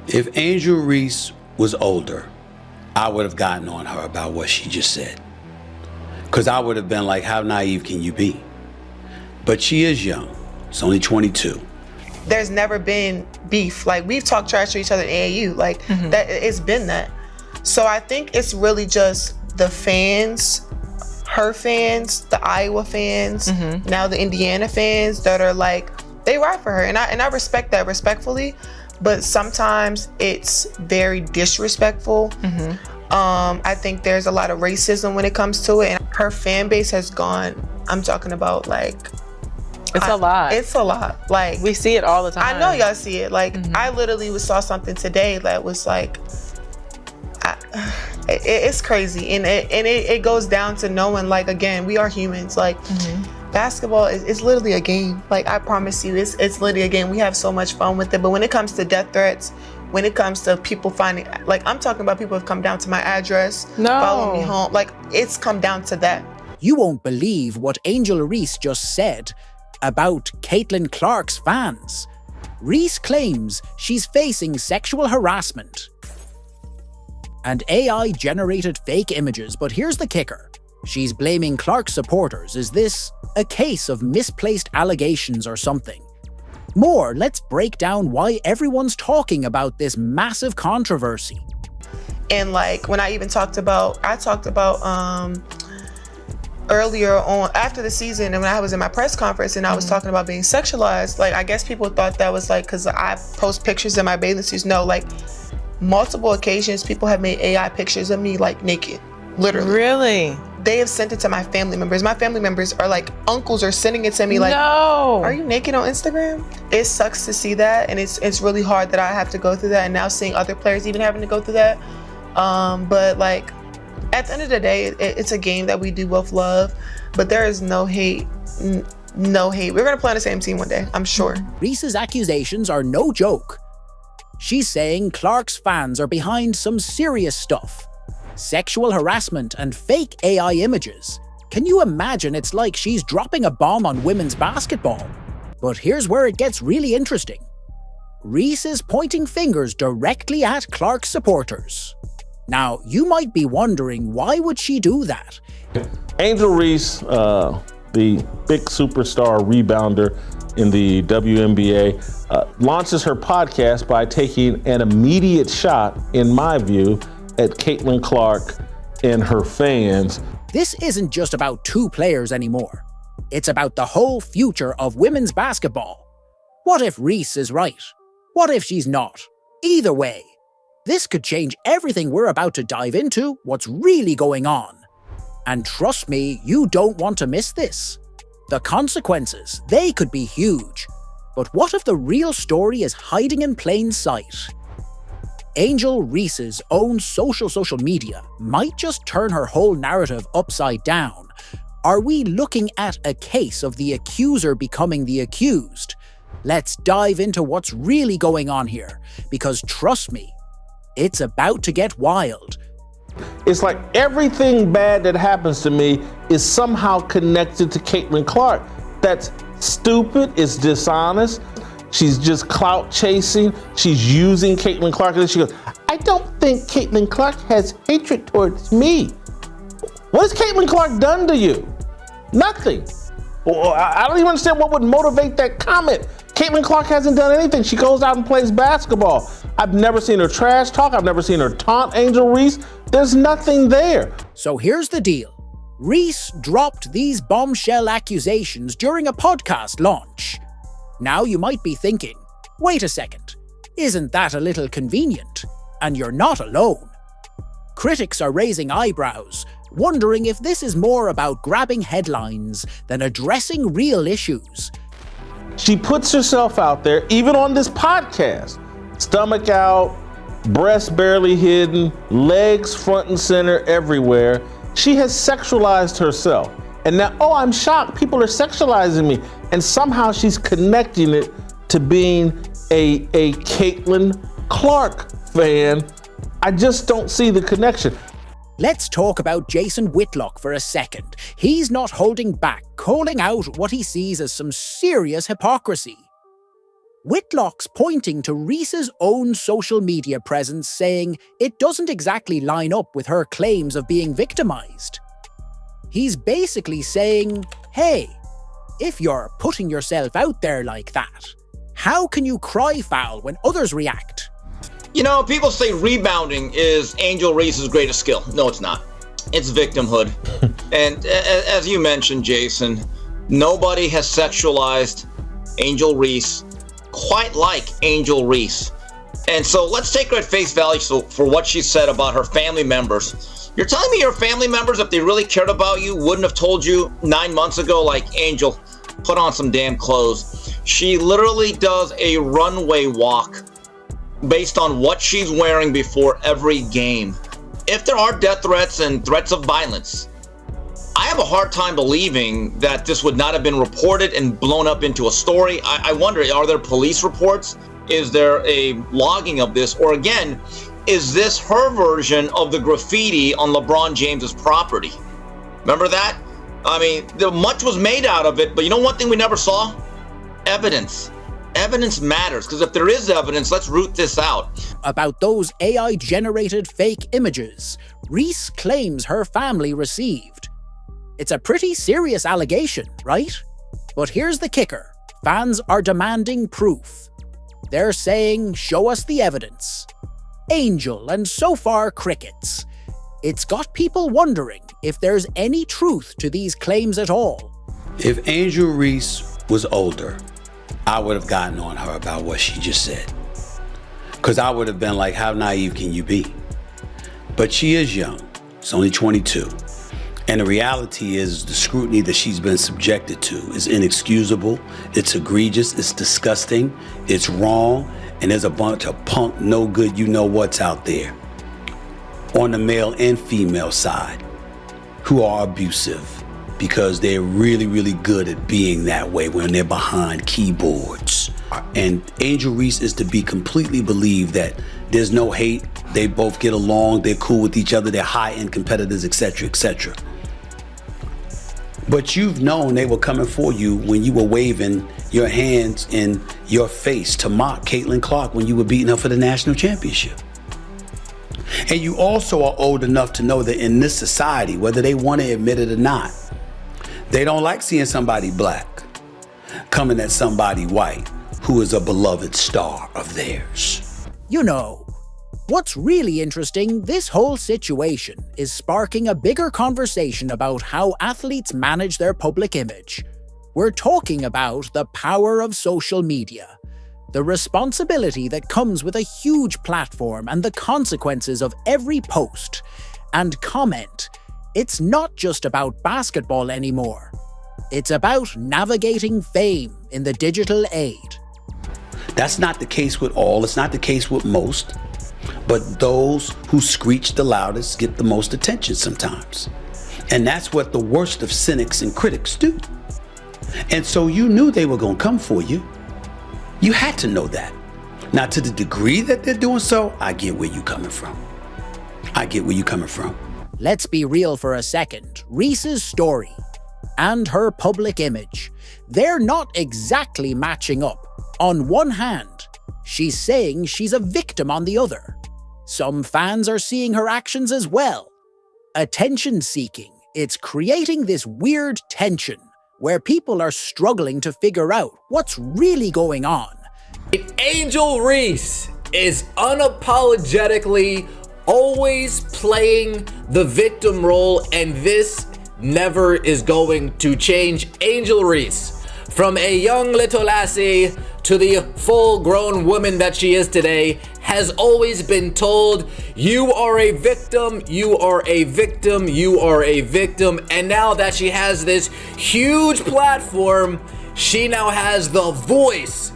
If Angel Reese was older, I would have gotten on her about what she just said. Because I would have been like, how naive can you be? But she is young. She's only 22. There's never been beef. Like, we've talked trash to each other in AAU. Like, that it's been that. So I think it's really just the fans, her fans, the Iowa fans, now the Indiana fans that are like, they ride for her. And I respect that respectfully, but sometimes it's very disrespectful. I think there's a lot of racism when it comes to it. And her fan base has gone, I'm talking about like, it's a lot. It's a lot. Like, we see it all the time. I know y'all see it. Like, I literally saw something today that was like, it's crazy. And it goes down to knowing, like, again, we are humans. Like, basketball is literally a game. Like, I promise you, it's literally a game. We have so much fun with it. But when it comes to death threats, when it comes to people finding, like, I'm talking about people have come down to my address, follow me home. Like, it's come down to that. You won't believe what Angel Reese just said about Caitlin Clark's fans. Reese claims she's facing sexual harassment and AI-generated fake images, but here's the kicker. She's blaming Clark's supporters. Is this a case of misplaced allegations or something? More, let's break down why everyone's talking about this massive controversy. And like, when I talked about earlier on after the season, and when I was in my press conference and I was talking about being sexualized, like, I guess people thought that was like because I post pictures in my bathing suits. No, like, multiple occasions people have made AI pictures of me like naked, literally. Really? They have sent it to my family members. My family members are like, uncles are sending it to me like, no, are you naked on Instagram? It sucks to see that, and it's really hard that I have to go through that, and now seeing other players even having to go through that. But like, at the end of the day, it's a game that we do both love, but there is no hate. No hate. We're gonna play on the same team one day, I'm sure. Reese's accusations are no joke. She's saying Clark's fans are behind some serious stuff. Sexual harassment and fake AI images. Can you imagine? It's like she's dropping a bomb on women's basketball. But here's where it gets really interesting. Reese is pointing fingers directly at Clark's supporters. Now, you might be wondering, why would she do that? Angel Reese, the big superstar rebounder in the WNBA, launches her podcast by taking an immediate shot, in my view, at Caitlin Clark and her fans. This isn't just about two players anymore. It's about the whole future of women's basketball. What if Reese is right? What if she's not? Either way, this could change everything we're about to dive into, what's really going on. And trust me, you don't want to miss this. The consequences, they could be huge. But what if the real story is hiding in plain sight? Angel Reese's own social media might just turn her whole narrative upside down. Are we looking at a case of the accuser becoming the accused? Let's dive into what's really going on here, because trust me, it's about to get wild. It's like everything bad that happens to me is somehow connected to Caitlin Clark. That's stupid, it's dishonest. She's just clout chasing. She's using Caitlin Clark. And then she goes, I don't think Caitlin Clark has hatred towards me. What has Caitlin Clark done to you? Nothing. Well, I don't even understand what would motivate that comment. Caitlin Clark hasn't done anything. She goes out and plays basketball. I've never seen her trash talk. I've never seen her taunt Angel Reese. There's nothing there. So here's the deal. Reese dropped these bombshell accusations during a podcast launch. Now you might be thinking, wait a second, isn't that a little convenient? And you're not alone. Critics are raising eyebrows, wondering if this is more about grabbing headlines than addressing real issues. She puts herself out there, even on this podcast, stomach out, breasts barely hidden, legs front and center everywhere. She has sexualized herself. And now, I'm shocked, people are sexualizing me. And somehow she's connecting it to being a Caitlin Clark fan. I just don't see the connection. Let's talk about Jason Whitlock for a second. He's not holding back, calling out what he sees as some serious hypocrisy. Whitlock's pointing to Reese's own social media presence, saying it doesn't exactly line up with her claims of being victimized. He's basically saying, hey, if you're putting yourself out there like that, how can you cry foul when others react? You know, people say rebounding is Angel Reese's greatest skill. No, it's not. It's victimhood. And as you mentioned, Jason, nobody has sexualized Angel Reese quite like Angel Reese. And so let's take her at face value for what she said about her family members. You're telling me your family members, if they really cared about you, wouldn't have told you 9 months ago, like, Angel, put on some damn clothes. She literally does a runway walk based on what she's wearing before every game. If there are death threats and threats of violence, I have a hard time believing that this would not have been reported and blown up into a story. I wonder, are there police reports? Is there a logging of this? Or again, is this her version of the graffiti on LeBron James's property? Remember that? I mean, much was made out of it, but you know one thing we never saw? Evidence. Evidence matters, because if there is evidence, let's root this out. About those AI-generated fake images Reese claims her family received. It's a pretty serious allegation, right? But here's the kicker. Fans are demanding proof. They're saying, show us the evidence. Angel, and so far crickets. It's got people wondering if there's any truth to these claims at all. If Angel Reese was older, I would have gotten on her about what she just said. Because I would have been like, how naive can you be? But she is young. She's only 22. And the reality is the scrutiny that she's been subjected to is inexcusable, it's egregious, it's disgusting, it's wrong, and there's a bunch of punk, no good, you know what's out there on the male and female side who are abusive because they're really, really good at being that way when they're behind keyboards. And Angel Reese is to be completely believed that there's no hate, they both get along, they're cool with each other, they're high-end competitors, etc., etc. But you've known they were coming for you when you were waving your hands in your face to mock Caitlin Clark when you were beating her for the national championship. And you also are old enough to know that in this society, whether they want to admit it or not, they don't like seeing somebody black coming at somebody white who is a beloved star of theirs. You know, what's really interesting, this whole situation is sparking a bigger conversation about how athletes manage their public image. We're talking about the power of social media, the responsibility that comes with a huge platform and the consequences of every post and comment. It's not just about basketball anymore. It's about navigating fame in the digital age. That's not the case with all, it's not the case with most. But those who screech the loudest get the most attention sometimes. And that's what the worst of cynics and critics do. And so you knew they were going to come for you. You had to know that. Now, to the degree that they're doing so, I get where you're coming from. I get where you're coming from. Let's be real for a second. Reese's story and her public image, they're not exactly matching up. On one hand, she's saying she's a victim on the other. Some fans are seeing her actions as well. Attention-seeking, it's creating this weird tension where people are struggling to figure out what's really going on. Angel Reese is unapologetically always playing the victim role, and this never is going to change. Angel Reese, from a young little lassie to the full-grown woman that she is today, has always been told, you are a victim, you are a victim, you are a victim. And now that she has this huge platform, she now has the voice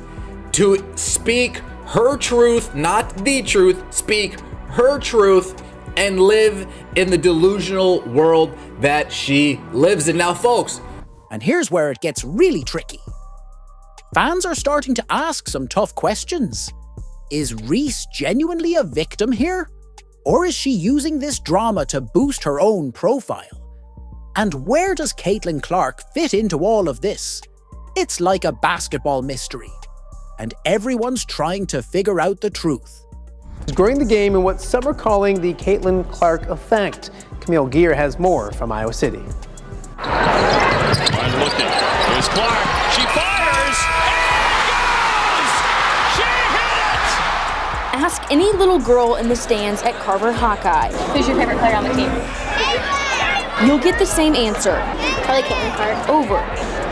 to speak her truth, not the truth, speak her truth, and live in the delusional world that she lives in. Now, folks, and here's where it gets really tricky. Fans are starting to ask some tough questions. Is Reese genuinely a victim here? Or is she using this drama to boost her own profile? And where does Caitlin Clark fit into all of this? It's like a basketball mystery. and everyone's trying to figure out the truth. Growing the game in what some are calling the Caitlin Clark effect. Camille Gear has more from Iowa City. I'm looking. Here's Clark. She fires. And it goes! She hit it! Ask any little girl in the stands at Carver Hawkeye. Who's your favorite player on the team? You'll get the same answer. Probably Caitlin Clark. Over.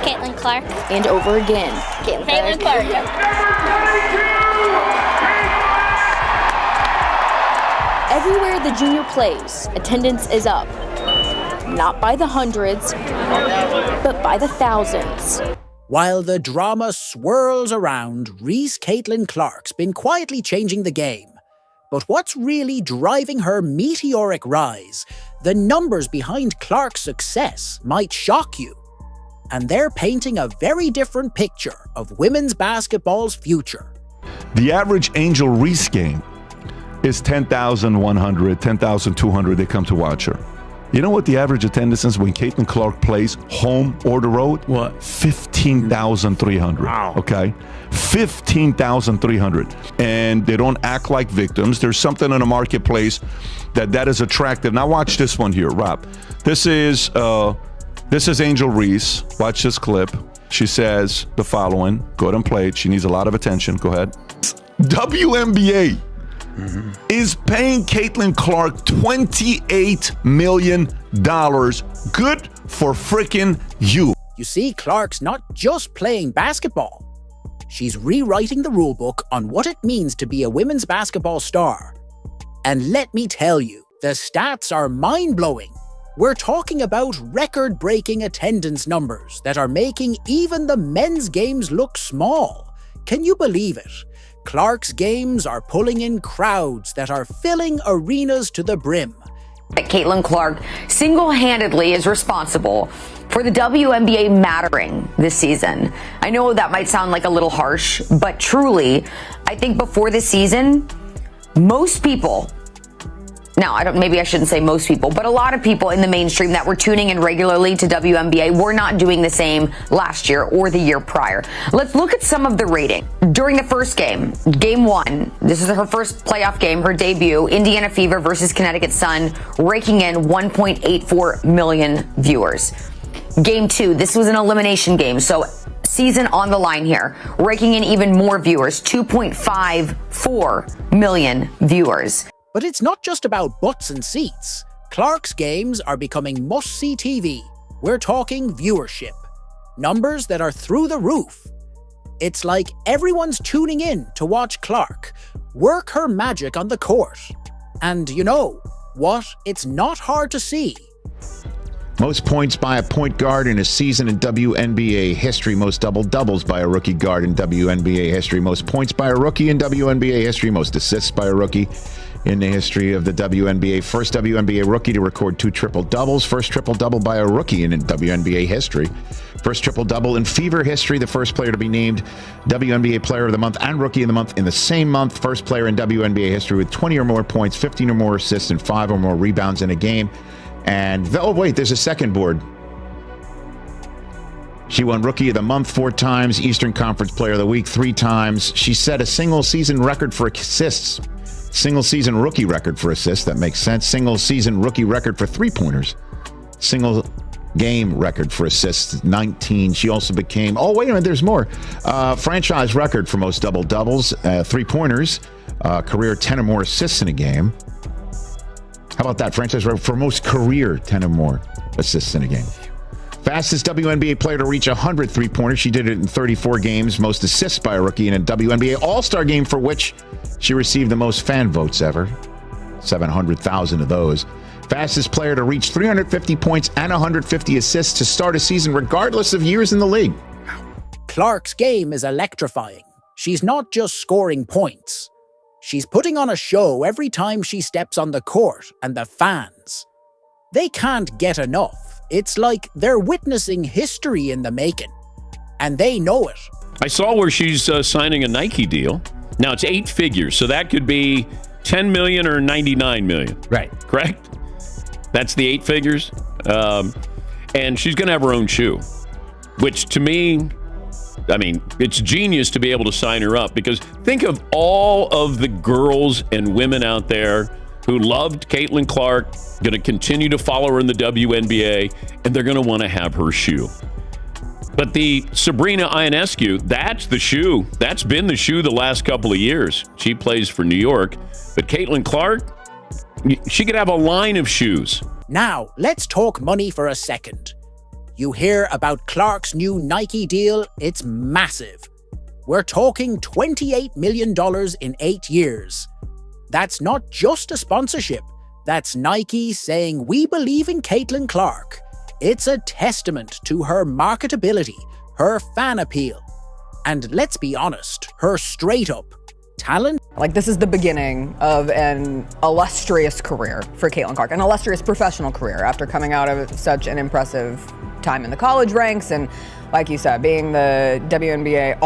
Caitlin Clark. And over again. Caitlin Clark. Everywhere the junior plays, attendance is up. Not by the hundreds, but by the thousands. While the drama swirls around, Reese Caitlin Clark's been quietly changing the game. But what's really driving her meteoric rise? The numbers behind Clark's success might shock you. And they're painting a very different picture of women's basketball's future. The average Angel Reese game is 10,100, 10,200. They come to watch her. You know what the average attendance is when Caitlin Clark plays home or the road? What? 15,300. Wow. Okay? 15,300. And they don't act like victims. There's something in the marketplace that is attractive. Now watch this one here, Rob. This is Angel Reese. Watch this clip. She says the following. Go ahead and play it. She needs a lot of attention. Go ahead. WNBA is paying Caitlin Clark $28 million. Good for frickin' you. You see, Clark's not just playing basketball. She's rewriting the rulebook on what it means to be a women's basketball star. And let me tell you, the stats are mind-blowing. We're talking about record-breaking attendance numbers that are making even the men's games look small. Can you believe it? Clark's games are pulling in crowds that are filling arenas to the brim. Caitlin Clark single-handedly is responsible for the WNBA mattering this season. I know that might sound like a little harsh, but truly, I think before this season, most people, maybe I shouldn't say most people, but a lot of people in the mainstream that were tuning in regularly to WNBA were not doing the same last year or the year prior. Let's look at some of the rating. During the first game, game one, this is her first playoff game, her debut, Indiana Fever versus Connecticut Sun, raking in 1.84 million viewers. Game two, this was an elimination game, so season on the line here, raking in even more viewers, 2.54 million viewers. But it's not just about butts and seats. Clark's games are becoming must-see TV. We're talking viewership. Numbers that are through the roof. It's like everyone's tuning in to watch Clark work her magic on the court. And you know what? It's not hard to see. Most points by a point guard in a season in WNBA history. Most double-doubles by a rookie guard in WNBA history. Most points by a rookie in WNBA history. Most assists by a rookie in the history of the WNBA. First WNBA rookie to record 2 triple-doubles. First triple-double by a rookie in WNBA history. First triple-double in Fever history. The first player to be named WNBA Player of the Month and Rookie of the Month in the same month. First player in WNBA history with 20 or more points, 15 or more assists, and 5 or more rebounds in a game. And, oh wait, there's a second board. She won Rookie of the Month 4 times, Eastern Conference Player of the Week 3 times. She set a single-season record for assists. Single-season rookie record for assists, that makes sense. Single-season rookie record for three-pointers. Single-game record for assists, 19. She also became, oh, wait a minute, there's more. Franchise record for most double-doubles, three-pointers, career 10 or more assists in a game. How about that? Franchise record for most career 10 or more assists in a game. Fastest WNBA player to reach 100 three-pointers. She did it in 34 games. Most assists by a rookie in a WNBA All-Star game, for which she received the most fan votes ever. 700,000 of those. Fastest player to reach 350 points and 150 assists to start a season, regardless of years in the league. Clark's game is electrifying. She's not just scoring points. She's putting on a show every time she steps on the court, and the fans, they can't get enough. It's like they're witnessing history in the making, and they know it. I saw where she's signing a Nike deal. Now it's 8 figures, so that could be 10 million or 99 million. Right. Correct? That's the 8 figures. And she's going to have her own shoe, which to me I mean, it's genius to be able to sign her up, because think of all of the girls and women out there who loved Caitlin Clark, going to continue to follow her in the WNBA, and they're going to want to have her shoe. But the Sabrina Ionescu, that's the shoe. That's been the shoe the last couple of years. She plays for New York. But Caitlin Clark, she could have a line of shoes. Now, let's talk money for a second. You hear about Clark's new Nike deal? It's massive. We're talking $28 million in 8 years. That's not just a sponsorship. That's Nike saying, we believe in Caitlin Clark. It's a testament to her marketability, her fan appeal, and let's be honest, her straight-up talent. Like, this is the beginning of an illustrious career for Caitlin Clark, an illustrious professional career after coming out of such an impressive time in the college ranks and, like you said, being the WNBA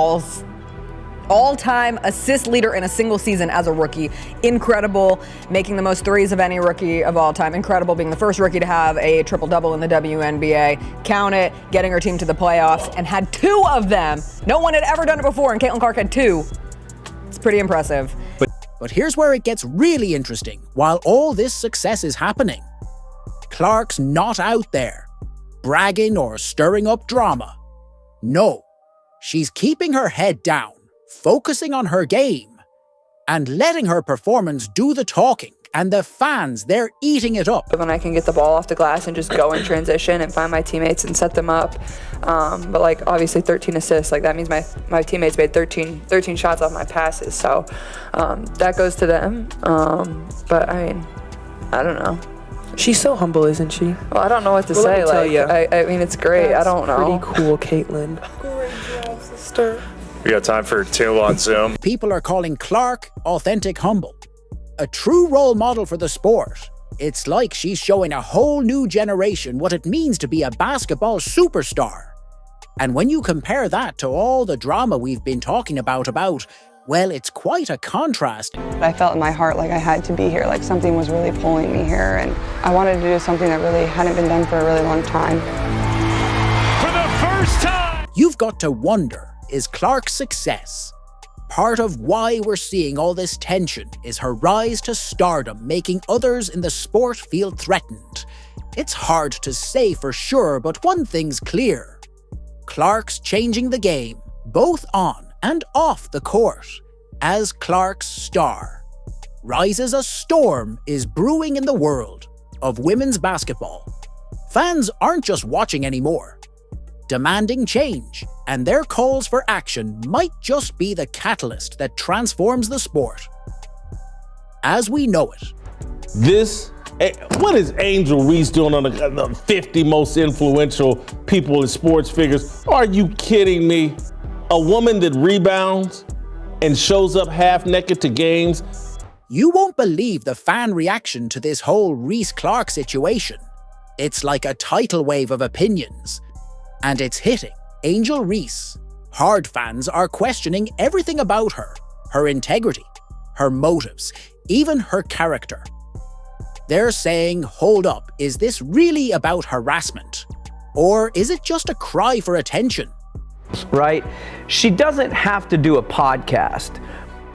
all-time assist leader in a single season as a rookie. Incredible. Making the most threes of any rookie of all time. Incredible. Being the first rookie to have a triple-double in the WNBA. Count it. Getting her team to the playoffs and had 2 of them. No one had ever done it before, and Caitlin Clark had 2. It's pretty impressive. But here's where it gets really interesting. While all this success is happening, Clark's not out there bragging or stirring up drama. No, she's keeping her head down, focusing on her game, and letting her performance do the talking. And the fans, they're eating it up. When I can get the ball off the glass and just go in transition and find my teammates and set them up. But like, obviously 13 assists, like that means my teammates made 13 shots off my passes. So that goes to them. But I mean, I don't know. She's so humble, isn't she? Well, I don't know what to say. Like, I mean, it's great. That's I don't know. Pretty cool, Caitlin. Great job, sister. We got time for 2 on Zoom. People are calling Clark authentic humble. A true role model for the sport. It's like she's showing a whole new generation what it means to be a basketball superstar. And when you compare that to all the drama we've been talking about, well, it's quite a contrast. I felt in my heart like I had to be here, like something was really pulling me here, and I wanted to do something that really hadn't been done for a really long time. For the first time! You've got to wonder, is Clark's success part of why we're seeing all this tension? Is her rise to stardom making others in the sport feel threatened? It's hard to say for sure, but one thing's clear. Clark's changing the game, both on and off the court, as Clark's star. Rises a storm is brewing in the world of women's basketball. Fans aren't just watching anymore, demanding change, and their calls for action might just be the catalyst that transforms the sport as we know it. What is Angel Reese doing on the 50 most influential people and sports figures? Are you kidding me? A woman that rebounds and shows up half naked to games. You won't believe the fan reaction to this whole Reese Clark situation. It's like a tidal wave of opinions. And it's hitting Angel Reese. Hard fans are questioning everything about her integrity, her motives, even her character. They're saying, hold up, is this really about harassment? Or is it just a cry for attention? Right? She doesn't have to do a podcast.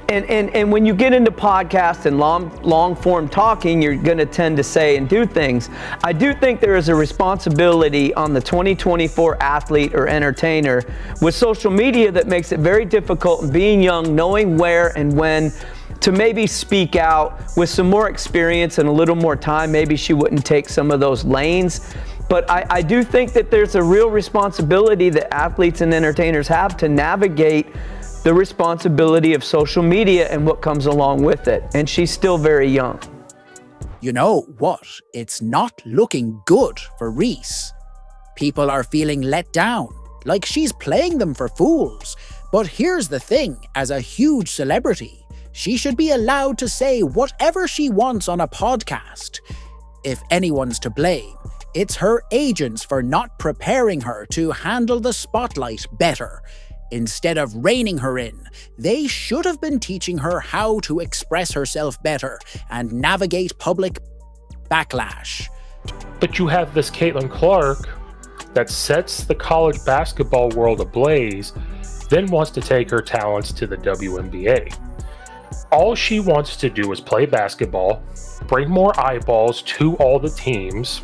And when you get into podcasts and long form talking, you're going to tend to say and do things. I do think there is a responsibility on the 2024 athlete or entertainer with social media that makes it very difficult, and being young, knowing where and when to maybe speak out. With some more experience and a little more time, maybe she wouldn't take some of those lanes. But I do think that there's a real responsibility that athletes and entertainers have to navigate the responsibility of social media and what comes along with it. And she's still very young. You know what? It's not looking good for Reese. People are feeling let down, like she's playing them for fools. But here's the thing, as a huge celebrity, she should be allowed to say whatever she wants on a podcast. If anyone's to blame, it's her agents for not preparing her to handle the spotlight better. Instead of reining her in, they should have been teaching her how to express herself better and navigate public backlash. But you have this Caitlin Clark that sets the college basketball world ablaze, then wants to take her talents to the WNBA. All she wants to do is play basketball, bring more eyeballs to all the teams,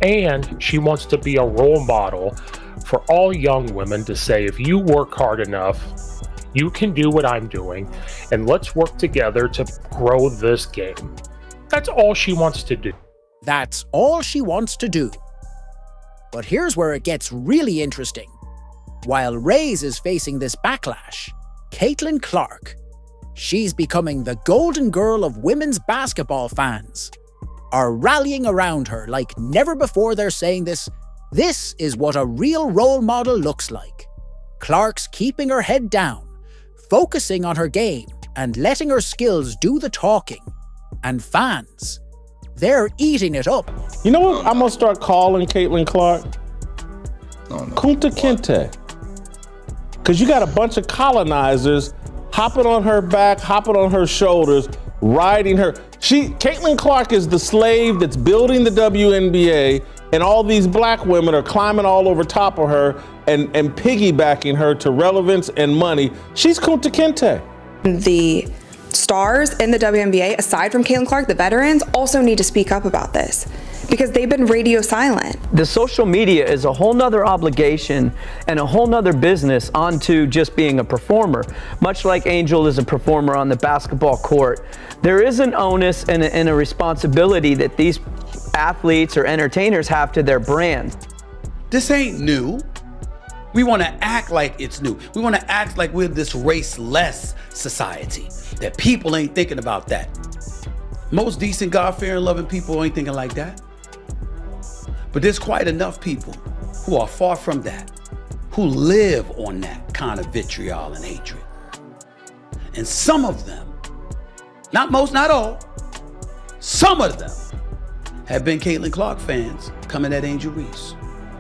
and she wants to be a role model for all young women to say, if you work hard enough, you can do what I'm doing, and let's work together to grow this game. That's all she wants to do. That's all she wants to do. But here's where it gets really interesting. While Reese is facing this backlash, Caitlin Clark, she's becoming the golden girl of women's basketball fans, are rallying around her like never before. They're saying this is what a real role model looks like. Clark's keeping her head down, focusing on her game and letting her skills do the talking. And fans, they're eating it up. You know what I'm gonna start calling Caitlin Clark? Kunta Kinte. Because you got a bunch of colonizers hopping on her back, hopping on her shoulders, riding her. Caitlin Clark is the slave that's building the WNBA, and all these black women are climbing all over top of her and piggybacking her to relevance and money. She's Kunta Kinte. The stars in the WNBA, aside from Caitlin Clark, the veterans, also need to speak up about this because they've been radio silent. The social media is a whole nother obligation and a whole nother business onto just being a performer. Much like Angel is a performer on the basketball court, there is an onus and a responsibility that these athletes or entertainers have to their brand. This ain't new. We want to act like it's new. We want to act like we're this race-less society, that people ain't thinking about that. Most decent, God-fearing, loving people ain't thinking like that. But there's quite enough people who are far from that, who live on that kind of vitriol and hatred. And some of them, not most, not all, some of them have been Caitlin Clark fans coming at Angel Reese.